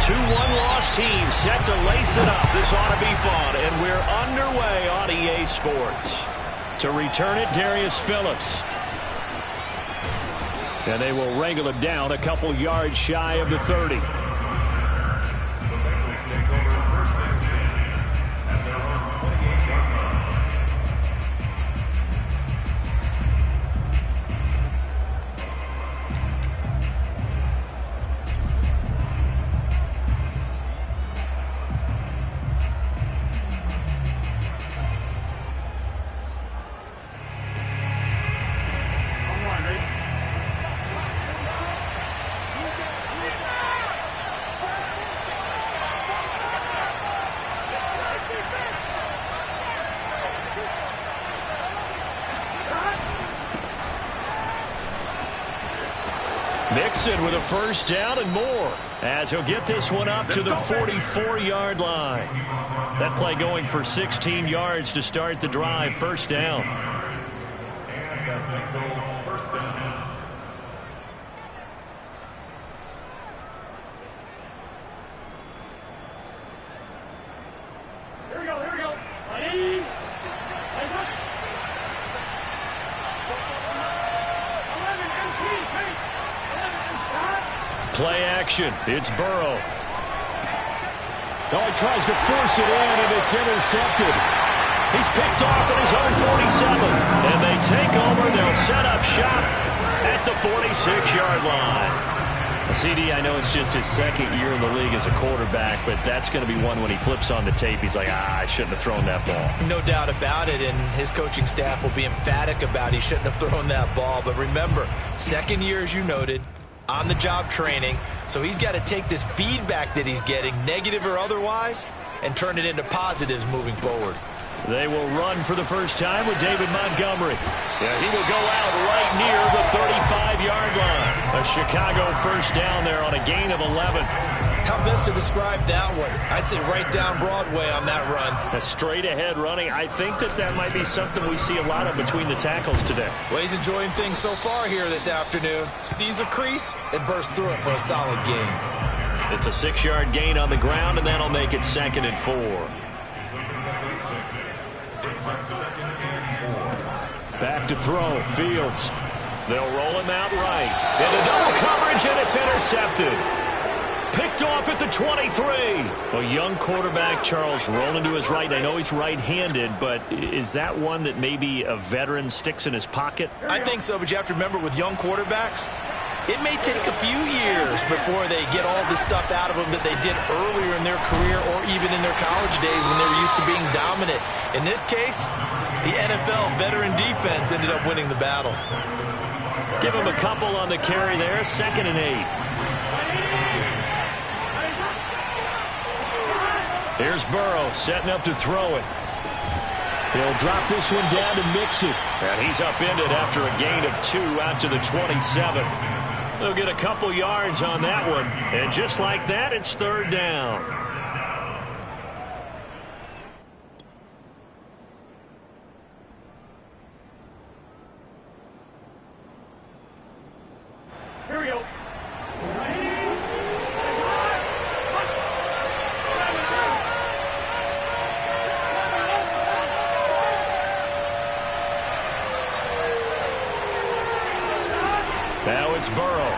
Two one-loss teams set to lace it up. This ought to be fun, and we're underway on EA Sports. To return it, Darius Phillips. And they will wrangle him down a couple yards shy of the 30. Mixon with a first down and more as he'll get this one up to the 44-yard line. That play going for 16 yards to start the drive. First down. Here we go. Play action. It's Burrow. Oh, he tries to force it in, and it's intercepted. He's picked off at his own 47. And they take over. They'll set up shop at the 46-yard line. CD, I know it's just his second year in the league as a quarterback, but that's going to be one when he flips on the tape. He's like, I shouldn't have thrown that ball. No doubt about it, and his coaching staff will be emphatic about he shouldn't have thrown that ball. But remember, second year, as you noted, on-the-job training, so he's got to take this feedback that he's getting, negative or otherwise, and turn it into positives moving forward. They will run for the first time with David Montgomery. Yeah, he will go out right near the 35-yard line. A Chicago first down there on a gain of 11. How best to describe that one? I'd say right down Broadway on that run. A straight-ahead running. I think that might be something we see a lot of between the tackles today. Well, he's enjoying things so far here this afternoon. Sees a crease and bursts through it for a solid gain. It's a 6-yard gain on the ground, and that'll make it 2nd and 4. Back to throw. Fields. They'll roll him out right. Into double coverage, and it's intercepted. Picked off at the 23. A young quarterback, Charles, rolling to his right. I know he's right-handed, but is that one that maybe a veteran sticks in his pocket? I think so, but you have to remember with young quarterbacks, it may take a few years before they get all the stuff out of them that they did earlier in their career or even in their college days when they were used to being dominant. In this case, the NFL veteran defense ended up winning the battle. Give him a couple on the carry there. 2nd and 8. Here's Burrow setting up to throw it. He'll drop this one down to Mixon. And he's upended after a gain of 2 out to the 27. They'll get a couple yards on that one. And just like that, it's 3rd down. Here we go. Now it's Burrow.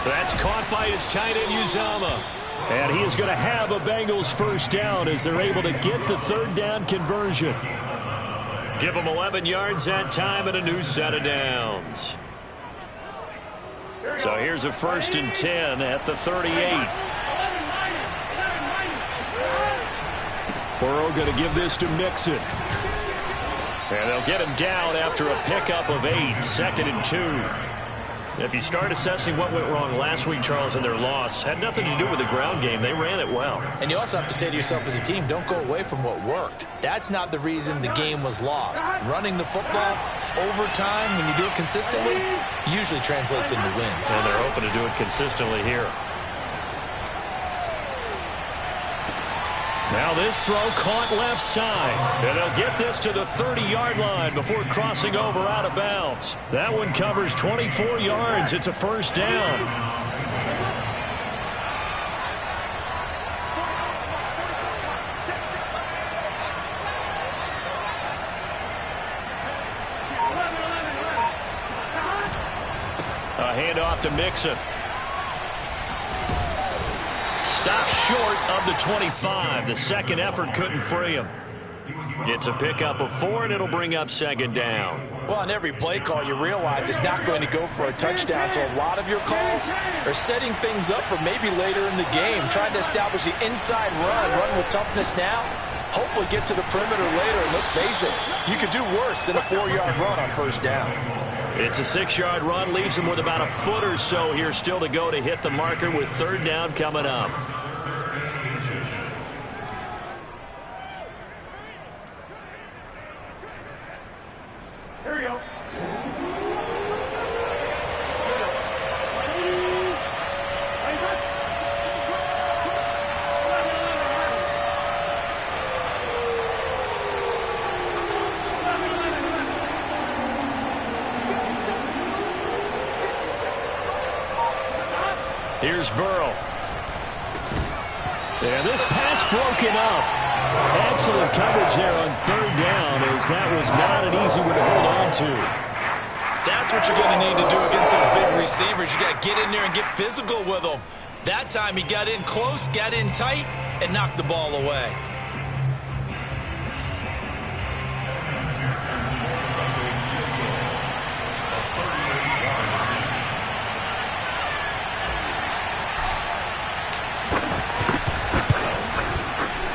That's caught by his tight end, Uzama. And he is going to have a Bengals first down as they're able to get the 3rd down conversion. Give them 11 yards that time and a new set of downs. So here's a 1st and 10 at the 38. Burrow going to give this to Mixon. And they'll get him down after a pickup of 8, 2nd and 2. If you start assessing what went wrong last week, Charles, in their loss, had nothing to do with the ground game. They ran it well. And you also have to say to yourself as a team, don't go away from what worked. That's not the reason the game was lost. Running the football over time, when you do it consistently, usually translates into wins. And they're hoping to do it consistently here. Now this throw caught left side. And they'll get this to the 30-yard line before crossing over out of bounds. That one covers 24 yards. It's a first down. A handoff to Mixon. Stopped short of the 25. The second effort couldn't free him. It's a pickup of 4, and it'll bring up second down. Well, on every play call, you realize it's not going to go for a touchdown, so a lot of your calls are setting things up for maybe later in the game, trying to establish the inside run with toughness now, hopefully get to the perimeter later, and let's face it, you could do worse than a 4-yard run on first down. It's a 6-yard run, leaves him with about a foot or so here still to go to hit the marker with third down coming up. Here we go. Here's Burrow. And this pass broken up. Excellent coverage there on third down, as that was not an easy one to hold on to. That's what you're going to need to do against those big receivers. You got to get in there and get physical with them. That time he got in close, got in tight, and knocked the ball away.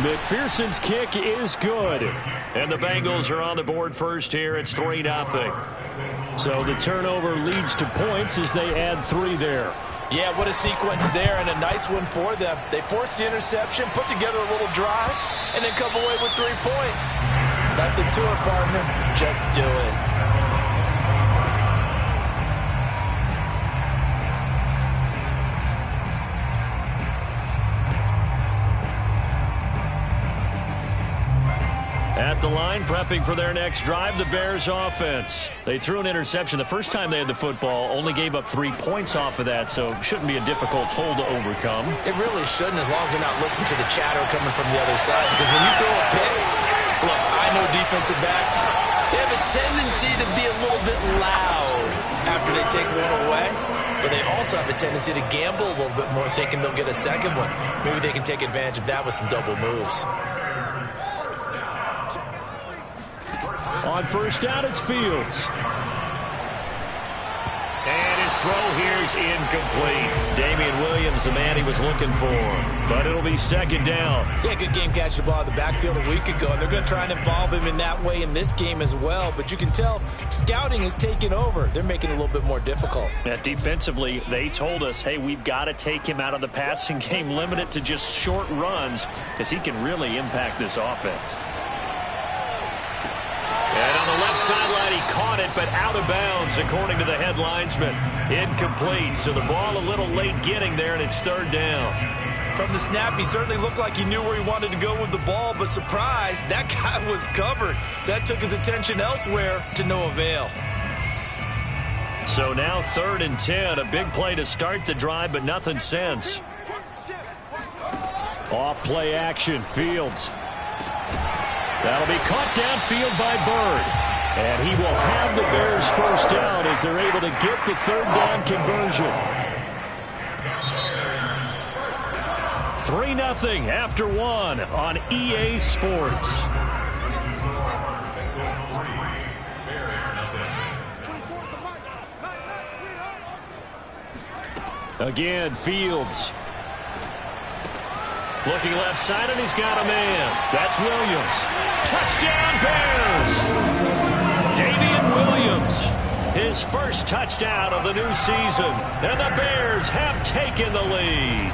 McPherson's kick is good. And the Bengals are on the board first here. It's 3-0. So the turnover leads to points as they add 3 there. Yeah, what a sequence there, and a nice one for them. They forced the interception, put together a little drive, and then come away with 3 points. Nothing to it, partner. Just do it. At the line, prepping for their next drive, the Bears offense. They threw an interception the first time they had the football, only gave up 3 points off of that, so shouldn't be a difficult hole to overcome. It really shouldn't, as long as they're not listening to the chatter coming from the other side, because when you throw a pick, look, I know defensive backs, they have a tendency to be a little bit loud after they take one away, but they also have a tendency to gamble a little bit more, thinking they'll get a second one. Maybe they can take advantage of that with some double moves. On first down, it's Fields. And his throw here is incomplete. Damian Williams, the man he was looking for. But it'll be second down. Yeah, good game catching the ball in the backfield a week ago. And they're going to try and involve him in that way in this game as well. But you can tell scouting has taken over. They're making it a little bit more difficult. Yeah, defensively, they told us, hey, we've got to take him out of the passing game, limit it to just short runs, because he can really impact this offense. And on the left sideline, he caught it, but out of bounds, according to the head linesman. Incomplete, so the ball a little late getting there, and it's third down. From the snap, he certainly looked like he knew where he wanted to go with the ball, but surprise, that guy was covered. So that took his attention elsewhere to no avail. So now 3rd and 10, a big play to start the drive, but nothing since. Off play action, Fields. That'll be caught downfield by Bird. And he will have the Bears first down as they're able to get the third down conversion. 3-0 after 1 on EA Sports. Again, Fields. Looking left side, and he's got a man. That's Williams. Touchdown, Bears! Damian Williams, his first touchdown of the new season. And the Bears have taken the lead.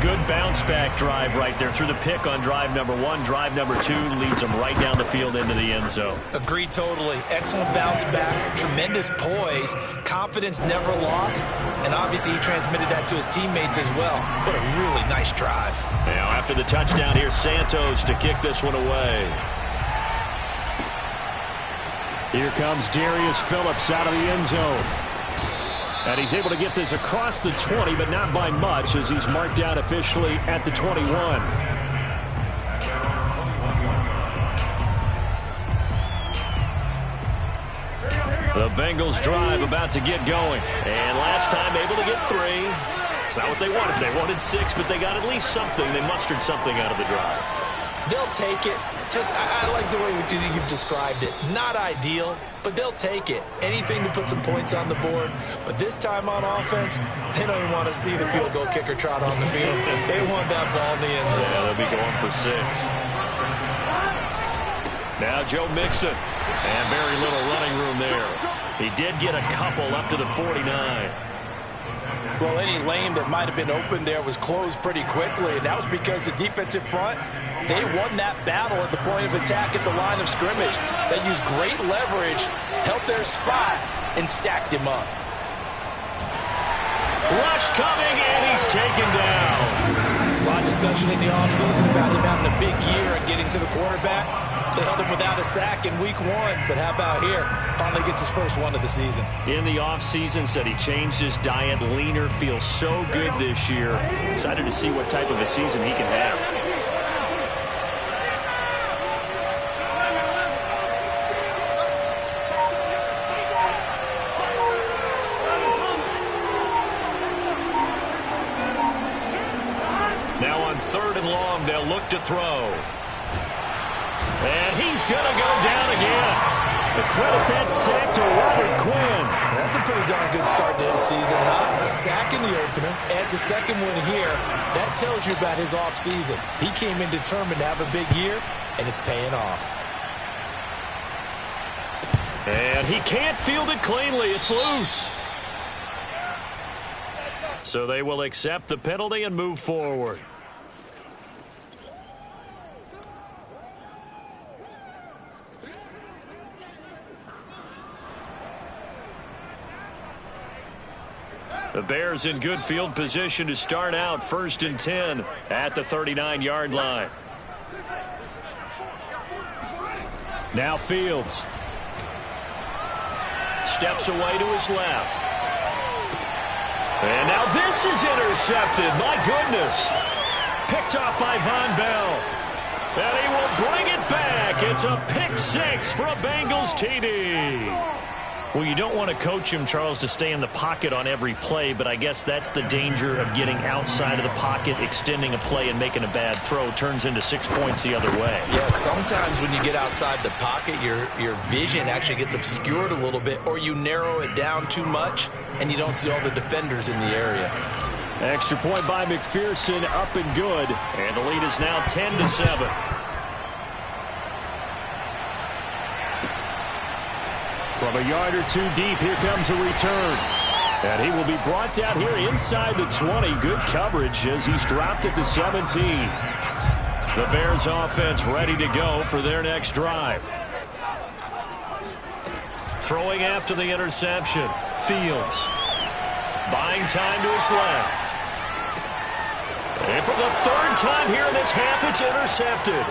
Good bounce-back drive right there through the pick on drive number 1. Drive number 2 leads them right down the field into the end zone. Agree totally. Excellent bounce back, tremendous poise, confidence never lost, and obviously he transmitted that to his teammates as well. What a really nice drive. Now after the touchdown, here's Santos to kick this one away. Here comes Darius Phillips out of the end zone. And he's able to get this across the 20, but not by much, as he's marked down officially at the 21. Here we go, here we go. The Bengals drive about to get going. And last time able to get 3. It's not what they wanted. They wanted 6, but they got at least something. They mustered something out of the drive. They'll take it. I like the way you've described it. Not ideal, but they'll take it. Anything to put some points on the board. But this time on offense, they don't even want to see the field goal kicker trot on the field. They want that ball in the end zone. Yeah, they'll be going for 6. Now Joe Mixon. And very little running room there. He did get a couple up to the 49. Well, any lane that might have been open there was closed pretty quickly, and that was because the defensive front, they won that battle at the point of attack at the line of scrimmage. They used great leverage, held their spot, and stacked him up. Rush coming, and he's taken down. There's a lot of discussion in the offseason about him having a big year and getting to the quarterback. They held him without a sack in week 1, but how about here? Finally gets his first one of the season. In the offseason, said he changed his diet, leaner, feels so good this year. Excited to see what type of a season he can have. Now on 3rd and long, they'll look to throw. And he's going to go down again. The credit that sack to Robert Quinn. That's a pretty darn good start to his season, huh? A sack in the opener, adds a second one here. That tells you about his offseason. He came in determined to have a big year, and it's paying off. And he can't field it cleanly. It's loose. So they will accept the penalty and move forward. The Bears in good field position to start out 1st and 10 at the 39-yard line. Now Fields. Steps away to his left. And now this is intercepted. My goodness. Picked off by Von Bell. And he will bring it back. It's a pick 6 for a Bengals TD. Well, you don't want to coach him, Charles, to stay in the pocket on every play, but I guess that's the danger of getting outside of the pocket, extending a play, and making a bad throw. Turns into 6 points the other way. Yeah, sometimes when you get outside the pocket, your vision actually gets obscured a little bit, or you narrow it down too much, and you don't see all the defenders in the area. Extra point by McPherson, up and good, and the lead is now 10-7. From a yard or 2 deep, here comes a return. And he will be brought down here inside the 20. Good coverage as he's dropped at the 17. The Bears offense ready to go for their next drive. Throwing after the interception. Fields. Buying time to his left. And for the 3rd time here in this half, it's intercepted.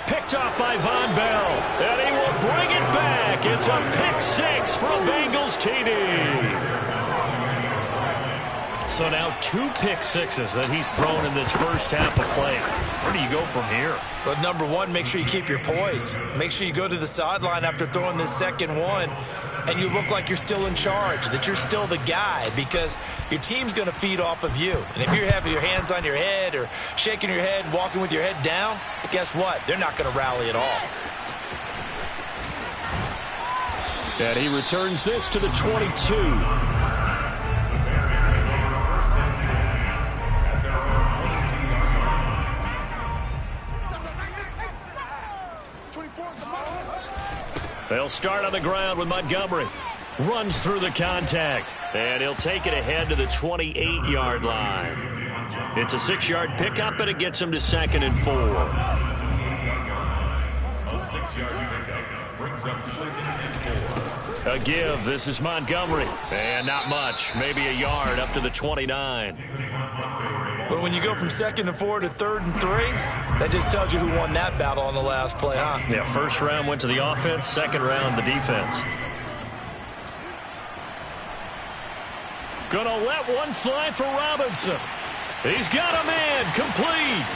Picked off by Von Bell. And he will bring it back. It's a pick 6 for a Bengals TD. So now 2 pick 6s that he's thrown in this first half of play. Where do you go from here? But number 1, make sure you keep your poise. Make sure you go to the sideline after throwing this second one, and you look like you're still in charge, that you're still the guy, because your team's going to feed off of you. And if you're having your hands on your head or shaking your head and walking with your head down, guess what? They're not going to rally at all. And he returns this to the 22. They'll start on the ground with Montgomery. Runs through the contact. And he'll take it ahead to the 28-yard line. It's a 6-yard pickup, and it gets him to 2nd and 4. A 6-yard pickup brings up 2nd and 4. A give. This is Montgomery. And not much. Maybe a yard up to the 29. But when you go from 2nd and 4 to 3rd and 3, that just tells you who won that battle on the last play, huh? Yeah, first round went to the offense, second round the defense. Gonna let one fly for Robinson. He's got a man complete.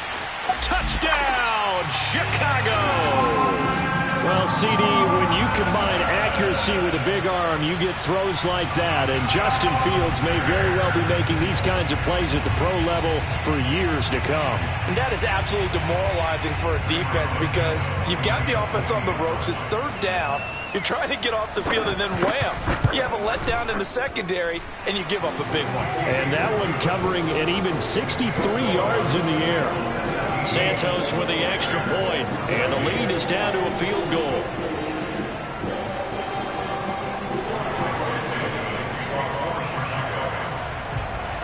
Touchdown, Chicago. Well, CD, when you combine accuracy with a big arm, you get throws like that. And Justin Fields may very well be making these kinds of plays at the pro level for years to come. And that is absolutely demoralizing for a defense because you've got the offense on the ropes. It's third down. You're trying to get off the field, and then wham, you have a letdown in the secondary, and you give up a big one. And that one covering an even 63 yards in the air. Santos with the extra point, and the lead is down to a field goal.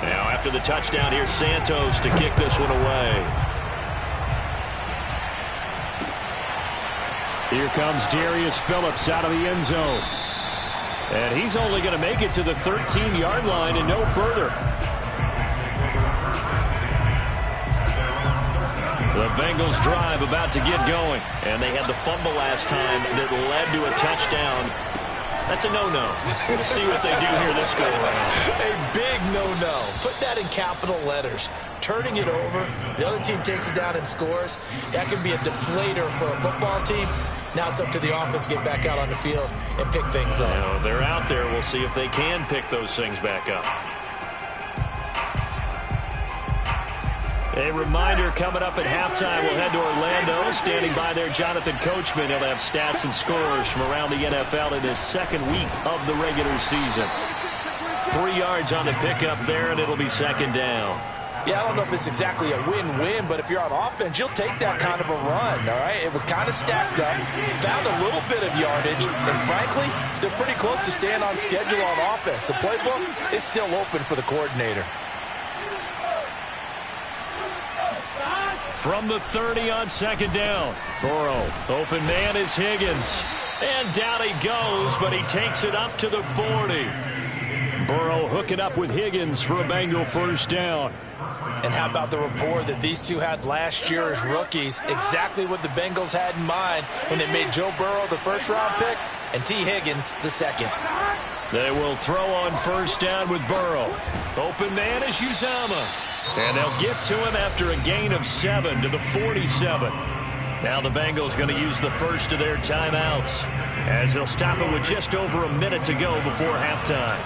Now after the touchdown, here's Santos to kick this one away. Here comes Darius Phillips out of the end zone. And he's only going to make it to the 13-yard line and no further. The Bengals drive about to get going. And they had the fumble last time that led to a touchdown. That's a no-no. We'll see what they do here this go around. A big no-no. Put that in capital letters. Turning it over, the other team takes it down and scores. That can be a deflator for a football team. Now it's up to the offense to get back out on the field and pick things up. Now, they're out there. We'll see if they can pick those things back up. A reminder coming up at halftime. We'll head to Orlando. Standing by there, Jonathan Coachman. He'll have stats and scores from around the NFL in his second week of the regular season. 3 yards on the pickup there, and it'll be second down. Yeah, I don't know if it's exactly a win-win, but if you're on offense, you'll take that kind of a run, all right? It was kind of stacked up, found a little bit of yardage, and frankly, they're pretty close to staying on schedule on offense. The playbook is still open for the coordinator. From the 30 on second down. Burrow, open man is Higgins. And down he goes, but he takes it up to the 40. Burrow hooking up with Higgins for a Bengal first down. And how about the rapport that these two had last year as rookies? Exactly what the Bengals had in mind when they made Joe Burrow the first-round pick and T. Higgins the second. They will throw on first down with Burrow. Open man is Uzomah. And they'll get to him after a gain of 7 to the 47. Now the Bengals going to use the first of their timeouts as they'll stop it with just over a minute to go before halftime.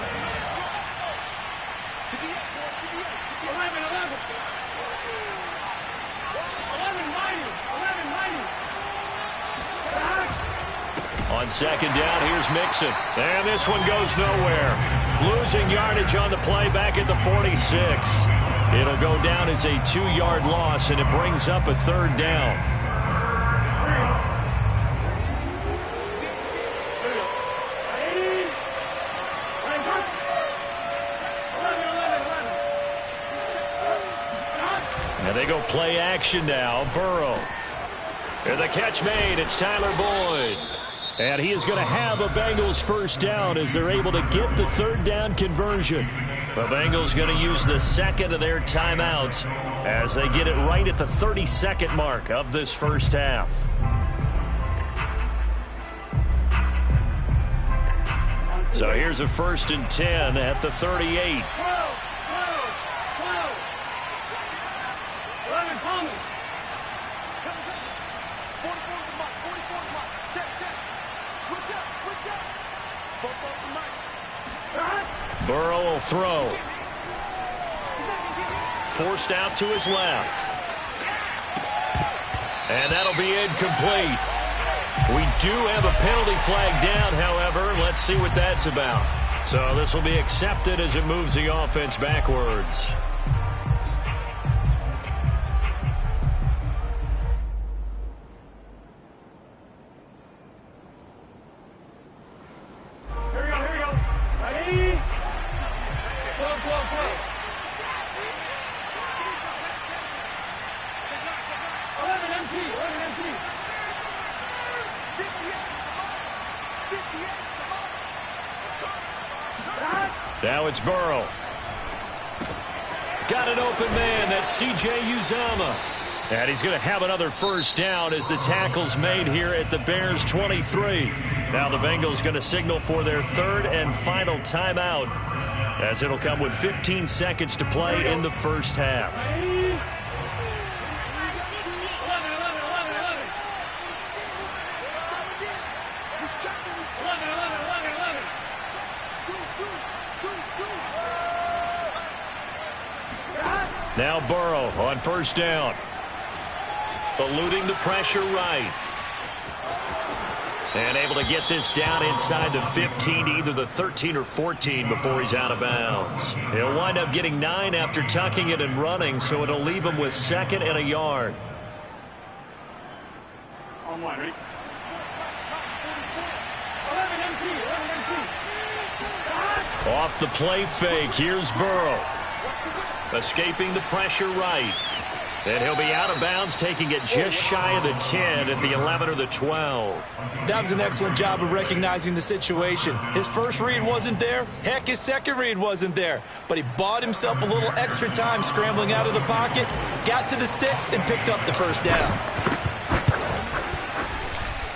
On second down, here's Mixon. And this one goes nowhere. Losing yardage on the play back at the 46. It'll go down as a 2-yard loss, and it brings up a third down. And they go play action now. Burrow. And the catch made. It's Tyler Boyd. And he is going to have a Bengals first down as they're able to get the third down conversion. The Bengals going to use the second of their timeouts as they get it right at the 32nd mark of this first half. So here's a 1st and 10 at the 38. Burrow will throw. Forced out to his left. And that'll be incomplete. We do have a penalty flag down, however. Let's see what that's about. So this will be accepted as it moves the offense backwards. Now it's Burrow. Got an open man. That's C.J. Uzomah. And he's going to have another first down as the tackle's made here at the Bears' 23. Now the Bengals going to signal for their third and final timeout as it'll come with 15 seconds to play in the first half. Now Burrow on first down. Eluding the pressure right. And able to get this down inside the 15, either the 13 or 14 before he's out of bounds. He'll wind up getting 9 after tucking it and running, so it'll leave him with 2nd and a yard. Off the play fake, here's Burrow. Escaping the pressure right. And he'll be out of bounds, taking it just shy of the 10 at the 11 or the 12. That was an excellent job of recognizing the situation. His first read wasn't there. Heck, his second read wasn't there. But he bought himself a little extra time scrambling out of the pocket, got to the sticks, and picked up the first down.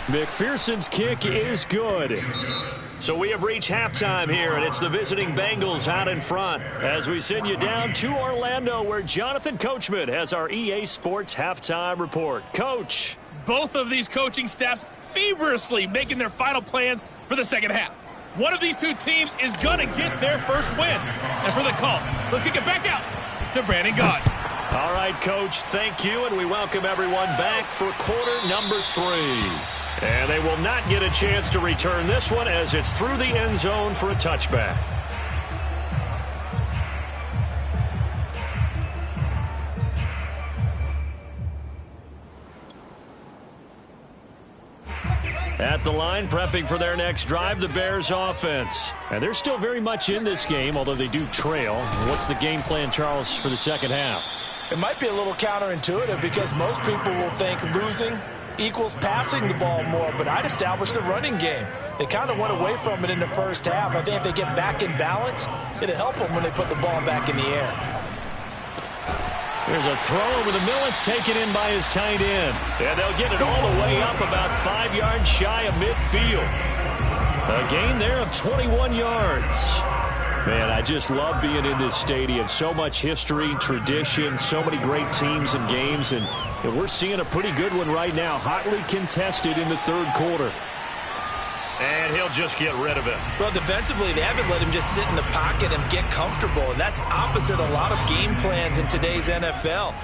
McPherson's kick is good. So we have reached halftime here, and it's the visiting Bengals out in front as we send you down to Orlando, where Jonathan Coachman has our EA Sports halftime report. Coach. Both of these coaching staffs feverishly making their final plans for the second half. One of these two teams is going to get their first win. And for the call, let's kick it back out to Brandon Gott. All right, Coach, thank you, and we welcome everyone back for quarter number 3. And they will not get a chance to return this one as it's through the end zone for a touchback. At the line, prepping for their next drive, the Bears offense. And they're still very much in this game, although they do trail. What's the game plan, Charles, for the second half? It might be a little counterintuitive because most people will think losing equals passing the ball more, but I'd establish the running game. They kind of went away from it in the first half. I think if they get back in balance, it'll help them when they put the ball back in the air. There's a throw over the middle. It's taken in by his tight end. And they'll get it all the way up about 5 yards shy of midfield. A gain there of 21 yards. Man, I just love being in this stadium. So much history, tradition, so many great teams and games. And we're seeing a pretty good one right now. Hotly contested in the third quarter. And he'll just get rid of it. Well, defensively, they haven't let him just sit in the pocket and get comfortable. And that's opposite a lot of game plans in today's NFL.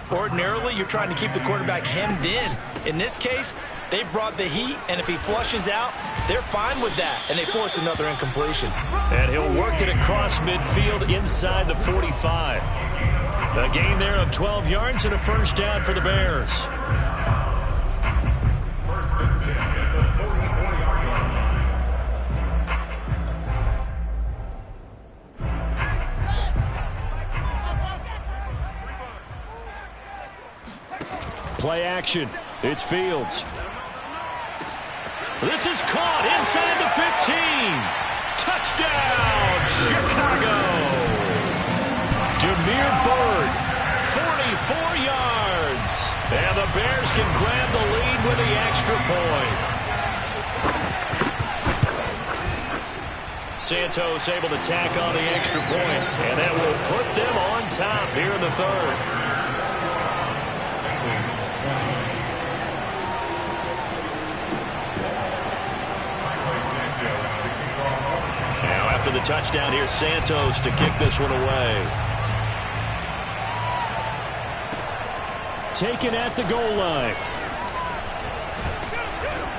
Ordinarily, you're trying to keep the quarterback hemmed in. In this case, they brought the heat, and if he flushes out, they're fine with that, and they force another incompletion. And he'll work it across midfield inside the 45. A gain there of 12 yards and a first down for the Bears. First and 10 at the 44-yard line. Play action. It's Fields. This is caught inside the 15. Touchdown, Chicago. Demir Bird, 44 yards. And the Bears can grab the lead with the extra point. Santos able to tack on the extra point, and that will put them on top here in the third. Now after the touchdown, here's Santos to kick this one away. Taken at the goal line.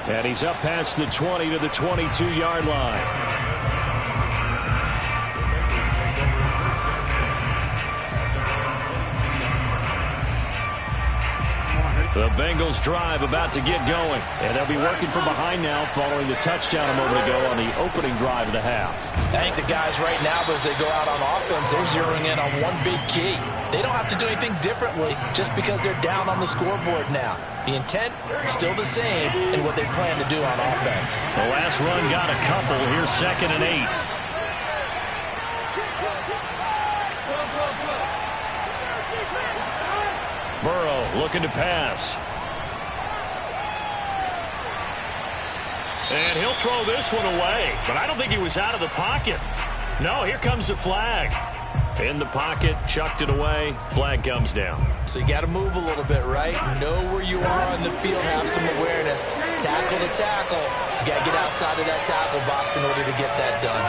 And he's up past the 20 to the 22-yard line. The Bengals drive about to get going. And they'll be working from behind now following the touchdown a moment ago on the opening drive of the half. I think the guys right now, as they go out on offense, they're zeroing in on one big key. They don't have to do anything differently just because they're down on the scoreboard now. The intent still the same in what they plan to do on offense. The last run got a couple. Here's 2nd and 8. Burrow looking to pass. And he'll throw this one away. But I don't think he was out of the pocket. No, here comes the flag. In the pocket, chucked it away. Flag comes down. So you got to move a little bit, right? Know where you are on the field, have some awareness. Tackle to tackle. You got to get outside of that tackle box in order to get that done.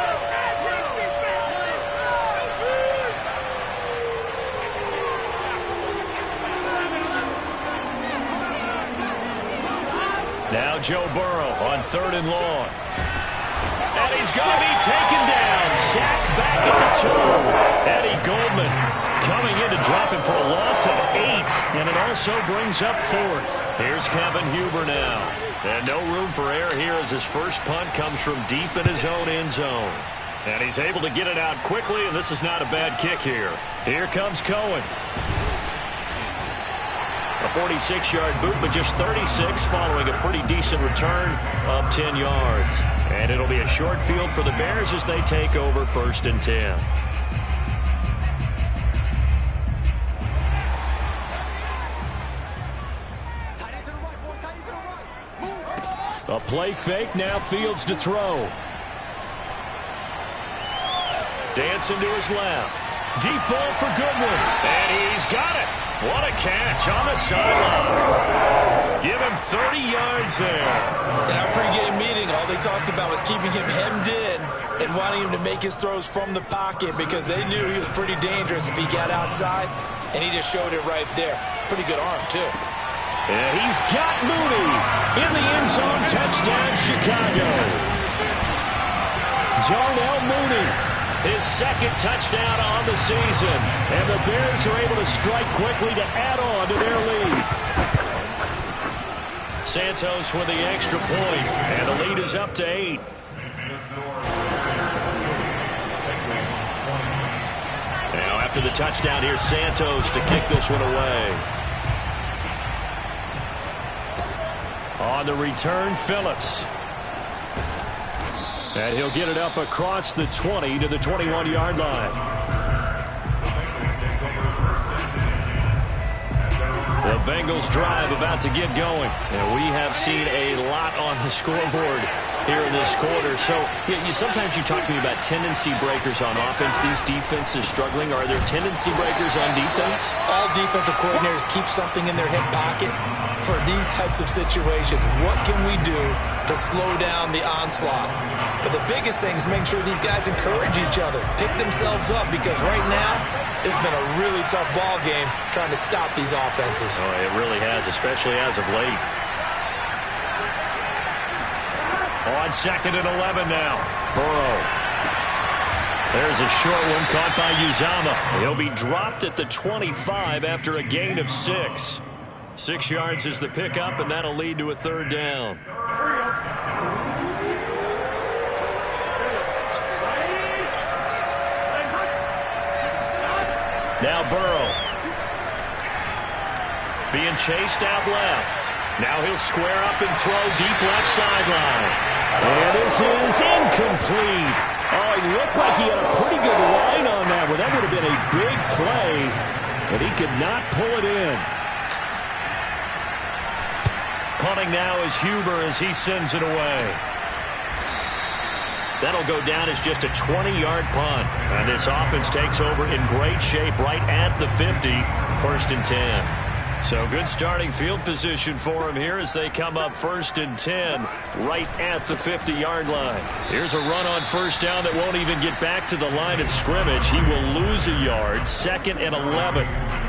Now Joe Burrow on 3rd and long. And he's going to be taken down. Sacked back at the 2. Eddie Goldman coming in to drop him for a loss of 8. And it also brings up 4th. Here's Kevin Huber now. And no room for error here as his first punt comes from deep in his own end zone. And he's able to get it out quickly, and this is not a bad kick here. Here comes Cohen. A 46-yard boot, but just 36 following a pretty decent return of 10 yards. And it'll be a short field for the Bears as they take over 1st and 10. A play fake, now Fields to throw. Dancing to his left. Deep ball for Goodwin. And he's got it. What a catch on the sideline. Give him 30 yards there. In our pregame meeting, all they talked about was keeping him hemmed in and wanting him to make his throws from the pocket because they knew he was pretty dangerous if he got outside, and he just showed it right there. Pretty good arm, too. And he's got Mooney in the end zone. Touchdown, Chicago. Darnell Mooney. His 2nd touchdown on the season. And the Bears are able to strike quickly to add on to their lead. Santos with the extra point. And the lead is up to 8. Now after the touchdown, here's Santos to kick this one away. On the return, Phillips. And he'll get it up across the 20 to the 21-yard line. The Bengals drive about to get going. And we have seen a lot on the scoreboard here in this quarter. So sometimes you talk to me about tendency breakers on offense. These defenses struggling. Are there tendency breakers on defense? All defensive coordinators keep something in their hip pocket for these types of situations. What can we do to slow down the onslaught? But the biggest thing is making sure these guys encourage each other, pick themselves up, because right now it's been a really tough ball game trying to stop these offenses. Oh, it really has, especially as of late. On 2nd and 11 now. Burrow. There's a short one caught by Uzama. He'll be dropped at the 25 after a gain of 6. 6 yards is the pickup, and that'll lead to a 3rd down. Now Burrow. Being chased out left. Now he'll square up and throw deep left sideline. And this is incomplete. Oh, he looked like he had a pretty good line on that one. That would have been a big play, but he could not pull it in. Punting now is Huber as he sends it away. That'll go down as just a 20-yard punt. And this offense takes over in great shape right at the 50. 1st and 10. So good starting field position for him here as they come up 1st and 10 right at the 50-yard line. Here's a run on 1st down that won't even get back to the line of scrimmage. He will lose a yard. 2nd and 11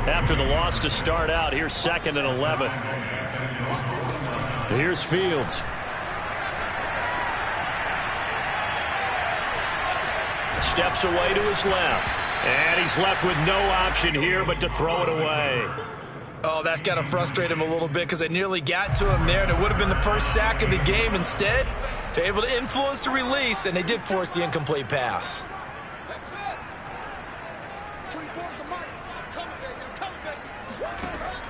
after the loss to start out. Here's 2nd and 11. Here's Fields. Steps away to his left. And he's left with no option here but to throw it away. Oh, that's got to frustrate him a little bit because they nearly got to him there, and it would have been the first sack of the game. Instead, they're able to influence the release, and they did force the incomplete pass.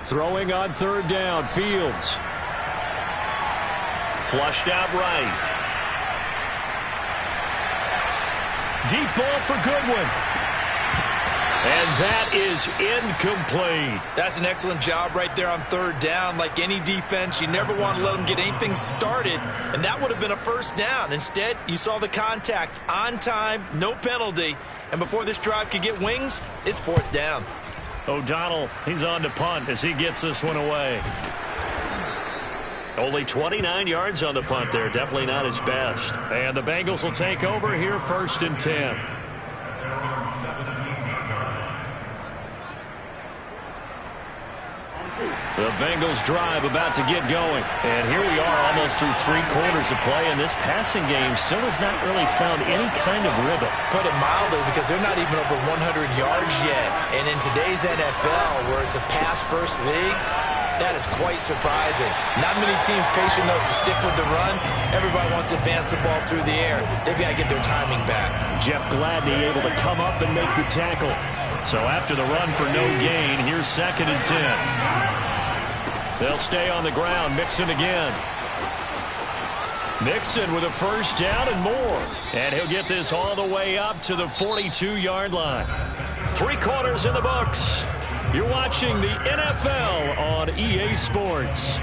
Throwing on 3rd down, Fields. Flushed out right. Deep ball for Goodwin. And that is incomplete. That's an excellent job right there on 3rd down. Like any defense, you never want to let them get anything started, and that would have been a 1st down. Instead, you saw the contact on time, no penalty, and before this drive could get wings, it's 4th down. O'Donnell, he's on to punt as he gets this one away. Only 29 yards on the punt there. Definitely not his best. And the Bengals will take over here 1st and 10. The Bengals drive about to get going. And here we are almost through 3 quarters of play, and this passing game still has not really found any kind of rhythm. Put it mildly, because they're not even over 100 yards yet. And in today's NFL, where it's a pass-first league, that is quite surprising. Not many teams patient enough to stick with the run. Everybody wants to advance the ball through the air. They've got to get their timing back. Jeff Gladney able to come up and make the tackle. So after the run for no gain, here's 2nd and 10. They'll stay on the ground. Mixon again. Mixon with a first down and more. And he'll get this all the way up to the 42-yard line. 3 quarters in the books. You're watching the NFL on EA Sports.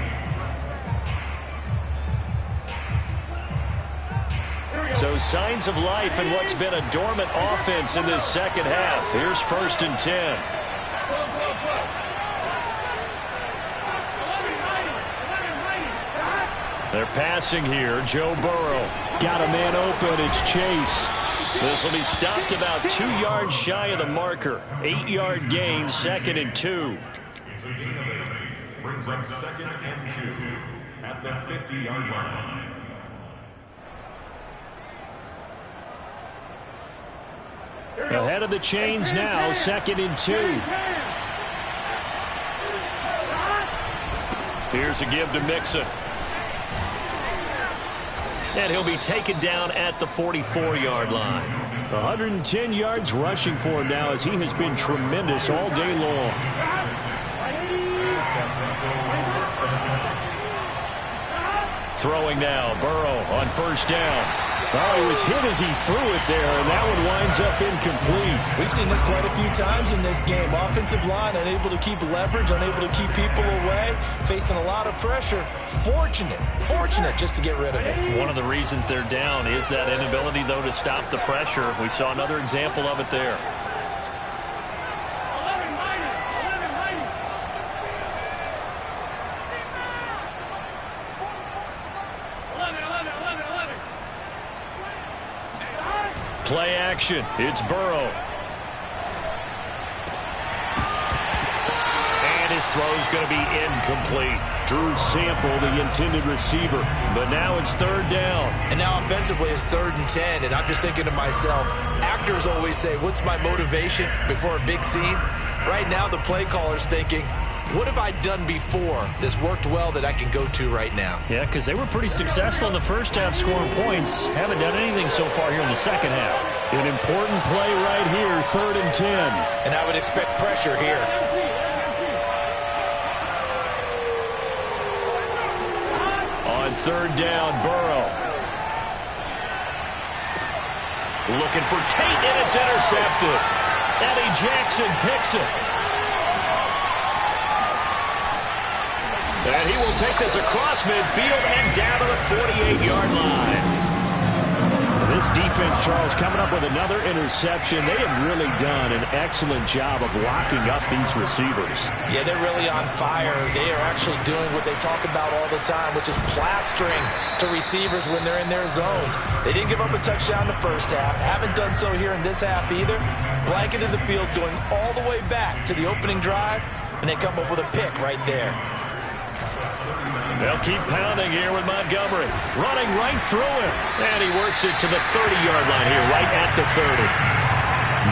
So signs of life in what's been a dormant offense in this second half. Here's 1st and 10. They're passing here. Joe Burrow. Got a man open. It's Chase. This will be stopped about 2 yards shy of the marker. 8-yard gain, 2nd and 2. It's a gain of 8. Brings up 2nd and 2 at the 50-yard line. Ahead of the chains now, 2nd and 2. Here's a give to Mixon. And he'll be taken down at the 44-yard line. 110 yards rushing for him now, as he has been tremendous all day long. Throwing now, Burrow on 1st down. Oh, he was hit as he threw it there, and that one winds up incomplete. We've seen this quite a few times in this game. Offensive line unable to keep leverage, unable to keep people away, facing a lot of pressure. Fortunate just to get rid of it. One of the reasons they're down is that inability, though, to stop the pressure. We saw another example of it there. Play action. It's Burrow. And his throw's going to be incomplete. Drew Sample, the intended receiver. But now it's 3rd down. And now offensively it's 3rd and 10. And I'm just thinking to myself, actors always say, what's my motivation before a big scene? Right now the play caller's thinking, what have I done before that's worked well that I can go to right now? Yeah, because they were pretty successful in the first half scoring points. Haven't done anything so far here in the second half. An important play right here, 3rd and 10. And I would expect pressure here. On 3rd down, Burrow. Looking for Tate, and it's intercepted. Eddie Jackson picks it. And he will take this across midfield and down to the 48-yard line. This defense, Charles, coming up with another interception. They have really done an excellent job of locking up these receivers. Yeah, they're really on fire. They are actually doing what they talk about all the time, which is plastering to receivers when they're in their zones. They didn't give up a touchdown in the first half. Haven't done so here in this half either. Blanketed the field, going all the way back to the opening drive, and they come up with a pick right there. They'll keep pounding here with Montgomery. Running right through him. And he works it to the 30-yard line here, right at the 30.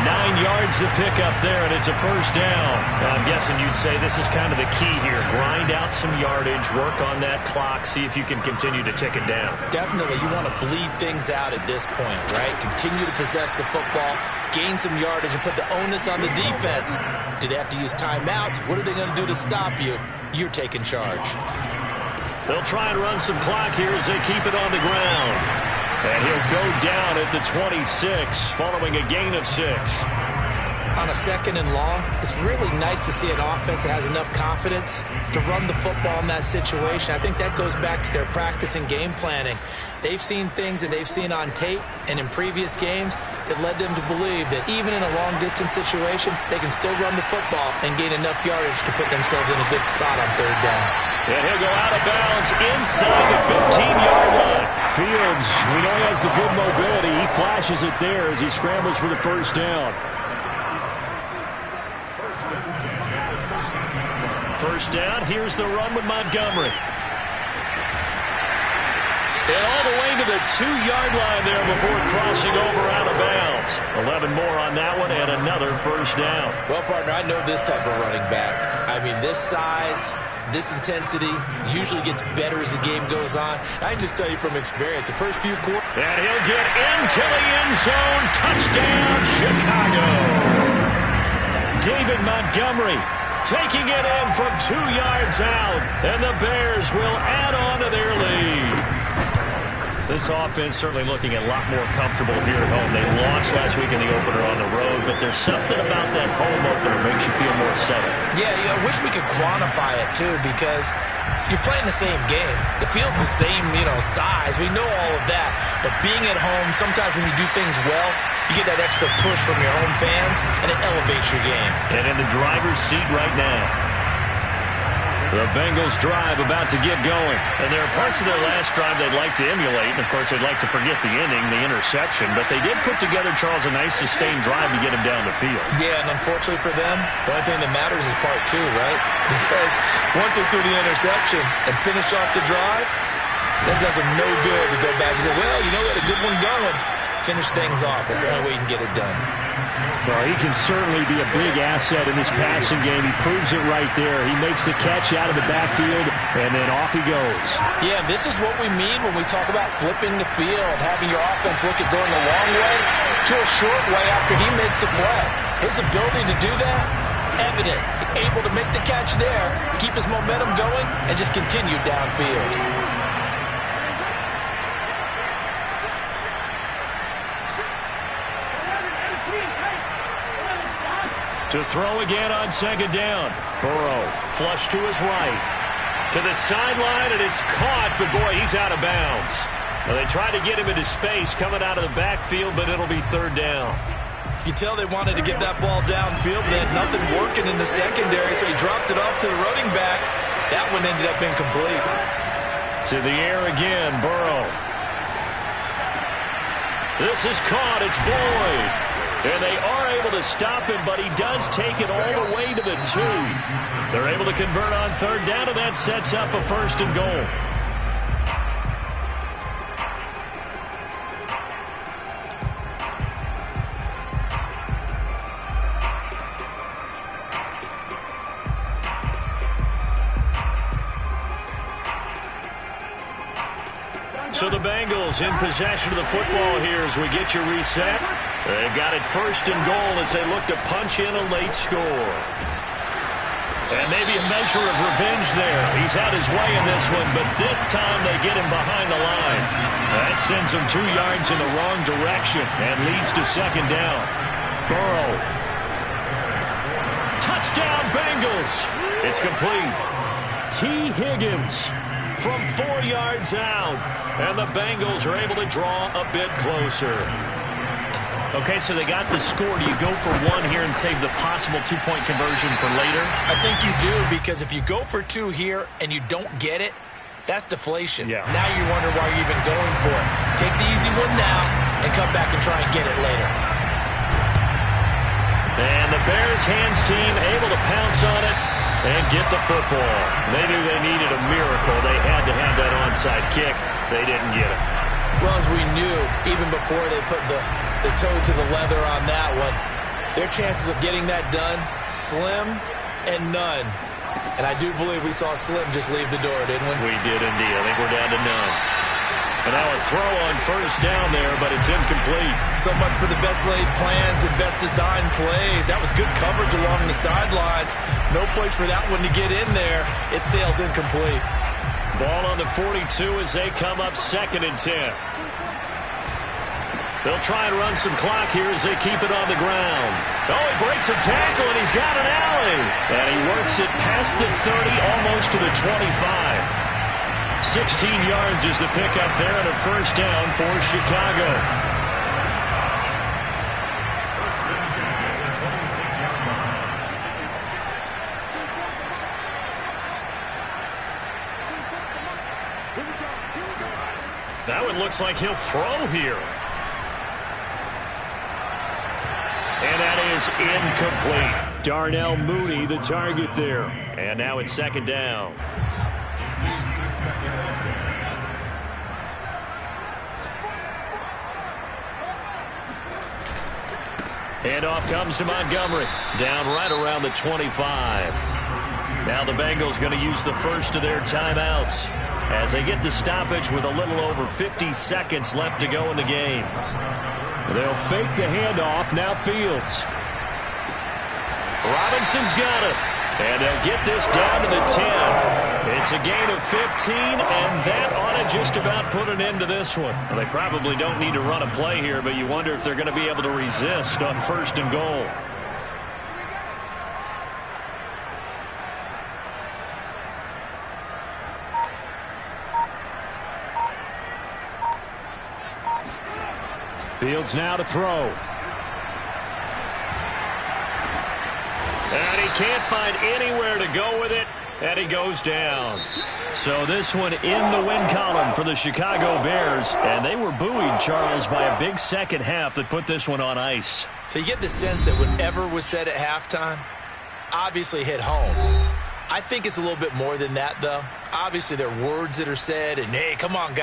9 yards to pick up there, and it's a 1st down. Now, I'm guessing you'd say this is kind of the key here. Grind out some yardage, work on that clock, see if you can continue to tick it down. Definitely, you want to bleed things out at this point, right? Continue to possess the football, gain some yardage, and put the onus on the defense. Do they have to use timeouts? What are they going to do to stop you? You're taking charge. They'll try and run some clock here as they keep it on the ground. And he'll go down at the 26, following a gain of 6. On a 2nd and long, it's really nice to see an offense that has enough confidence to run the football in that situation. I think that goes back to their practice and game planning. They've seen things that they've seen on tape and in previous games that led them to believe that even in a long-distance situation, they can still run the football and gain enough yardage to put themselves in a good spot on 3rd down. And he'll go out of bounds inside the 15-yard line. Fields, we know he has the good mobility. He flashes it there as he scrambles for the 1st down. first down. Here's the run with Montgomery. And all the way to the 2-yard line there before crossing over out of bounds. 11 more on that one and another first down. Well, partner, I know this type of running back. I mean, this size, this intensity usually gets better as the game goes on. I can just tell you from experience, the first few quarters. And he'll get into the end zone. Touchdown, Chicago. David Montgomery taking it in from 2 yards out. And the Bears will add on to their lead. This offense certainly looking a lot more comfortable here at home. They lost last week in the opener on the road, but there's something about that home opener that makes you feel more settled. Yeah, I wish we could quantify it, too, because you're playing the same game. The field's the same, size. We know all of that. But being at home, sometimes when you do things well, you get that extra push from your home fans, and it elevates your game. And in the driver's seat right now. The Bengals drive about to get going. And there are parts of their last drive they'd like to emulate. And, of course, they'd like to forget the inning, the interception. But they did put together, Charles, a nice sustained drive to get him down the field. Yeah, and unfortunately for them, the only thing that matters is part 2, right? Because once they threw the interception and finished off the drive, that does them no good to go back and say, well, we had a good one going. Finish things off. That's the only way you can get it done. Well, he can certainly be a big asset in this passing game. He proves it right there. He makes the catch out of the backfield, and then off he goes. Yeah, this is what we mean when we talk about flipping the field, having your offense look at going a long way to a short way after he makes a play. His ability to do that, evident. Able to make the catch there, keep his momentum going, and just continue downfield. To throw again on second down. Burrow, flush to his right. To the sideline, and it's caught, but boy, he's out of bounds. Well, they tried to get him into space coming out of the backfield, but it'll be third down. You can tell they wanted to get that ball downfield, but they had nothing working in the secondary, so he dropped it off to the running back. That one ended up incomplete. To the air again, Burrow. This is caught. It's Boyd. And they are able to stop him, but he does take it all the way to the 2. They're able to convert on third down, and that sets up a first and goal. So the Bengals in possession of the football here as we get you reset. They've got it first and goal as they look to punch in a late score. And maybe a measure of revenge there. He's had his way in this one, but this time they get him behind the line. That sends him 2 yards in the wrong direction and leads to second down. Burrow. Touchdown, Bengals. It's complete. T. Higgins from 4 yards out. And the Bengals are able to draw a bit closer. Okay, so they got the score. Do you go for 1 here and save the possible 2-point conversion for later? I think you do, because if you go for 2 here and you don't get it, that's deflation. Yeah. Now you wonder why you're even going for it. Take the easy one now and come back and try and get it later. And the Bears hands team able to pounce on it and get the football. They knew they needed a miracle. They had to have that onside kick. They didn't get it. Well, as we knew, even before they put the toe to the leather on that one, their chances of getting that done, slim and none. And I do believe we saw Slim just leave the door, didn't we? We did indeed. I think we're down to none. And now a throw on first down there, but it's incomplete. So much for the best laid plans and best designed plays. That was good coverage along the sidelines. No place for that one to get in there. It sails incomplete. Ball on the 42 as they come up 2nd and 10. They'll try and run some clock here as they keep it on the ground. Oh, he breaks a tackle, and he's got an alley. And he works it past the 30, almost to the 25. 16 yards is the pickup there, and a first down for Chicago. That one looks like he'll throw here. And that is incomplete. Darnell Mooney, the target there. And now it's second down. Handoff comes to Montgomery. Down right around the 25. Now the Bengals going to use the first of their timeouts as they get the stoppage with a little over 50 seconds left to go in the game. They'll fake the handoff. Now Fields. Robinson's got it. And they'll get this down to the 10. It's a gain of 15, and that ought to just about put an end to this one. Well, they probably don't need to run a play here, but you wonder if they're going to be able to resist on first and goal. Fields now to throw. And he can't find anywhere to go with it, and he goes down. So this one in the win column for the Chicago Bears, and they were buoyed, Charles, by a big second half that put this one on ice. So you get the sense that whatever was said at halftime obviously hit home. I think it's a little bit more than that, though. Obviously, there are words that are said, and, hey, come on, guys.